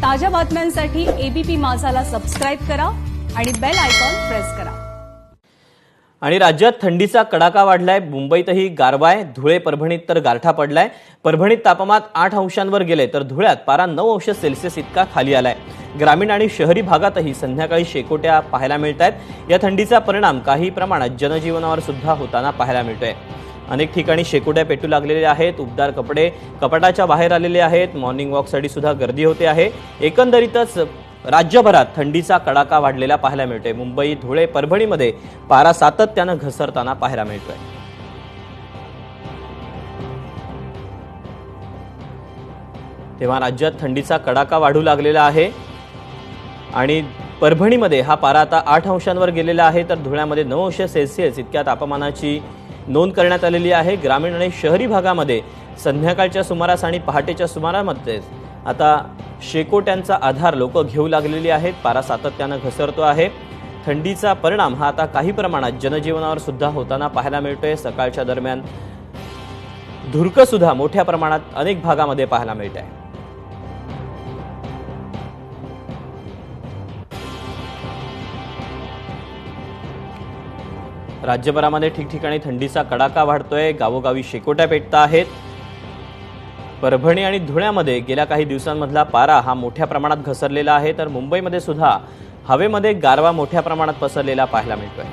ताज्या बातम्यांसाठी ABP माझाला subscribe करा आणि बेल आयकॉन प्रेस करा। आणि राज्यात थंडीचा कडाका वाढलाय। मुंबईतही गारवाय, धुळे परभणीत तर गारठा पडलाय। परभणीत तापमान 8 अंशांवर गेले तर धुळ्यात पारा 9 अंश सेल्सिअस इतका खाली आलाय। ग्रामीण आणि शहरी भागातही संध्याकाळी शेकोट्या पाहायला मिळतात। या थंडीचा परिणाम काही प्रमाणात जनजीवनावर सुद्धा होताना पाहायला मिळतोय। अनेक ठिकाणी शेकोट्या पेटू लागलेले आहेत। उबदार कपडे कपाटाच्या बाहेर आलेले आहेत। मॉर्निंग वॉकसाठी सुद्धा गर्दी होते आहे। एकंदरीतच राज्यभरात थंडीचा कडाका वाढलेला पाहायला मिळतोय। मुंबई, धुळे, परभणीमध्ये पारा सातत्याने घसरताना पाहायला मिळतोय। तेव्हा राज्यात थंडीचा कडाका वाढू लागलेला आहे आणि परभणीमध्ये हा पारा आता 8 अंशांवर गेलेला आहे तर धुळ्यामध्ये 9 अंश सेल्सिअस इतक्या तापमानाची नोंद करण्यात आलेली आहे। ग्रामीण आणि शहरी भागामध्ये संध्याकाळच्या सुमारास आणि पहाटेच्या सुमारामध्ये आता शेकोट्यांचा आधार लोक घेऊ लागलेली आहेत। पारा सातत्याने घसरतो आहे। थंडीचा परिणाम हा आता काही प्रमाणात जनजीवनावर सुद्धा होताना पाहायला मिळतोय। सकाळच्या दरम्यान धुरकं सुद्धा मोठ्या प्रमाणात अनेक भागामध्ये पाहायला मिळत आहे। राज्यभरामध्ये ठिकठिकाणी थंडीचा कडाका वाढतोय। गावोगावी शेकोट्या पेटत आहेत। परभणी आणि धुळ्यामध्ये गेल्या काही दिवसांमधला पारा हा मोठ्या प्रमाणात घसरलेला आहे तर मुंबईमध्ये सुद्धा हवेमध्ये गारवा मोठ्या प्रमाणात पसरलेला पाहायला मिळतोय।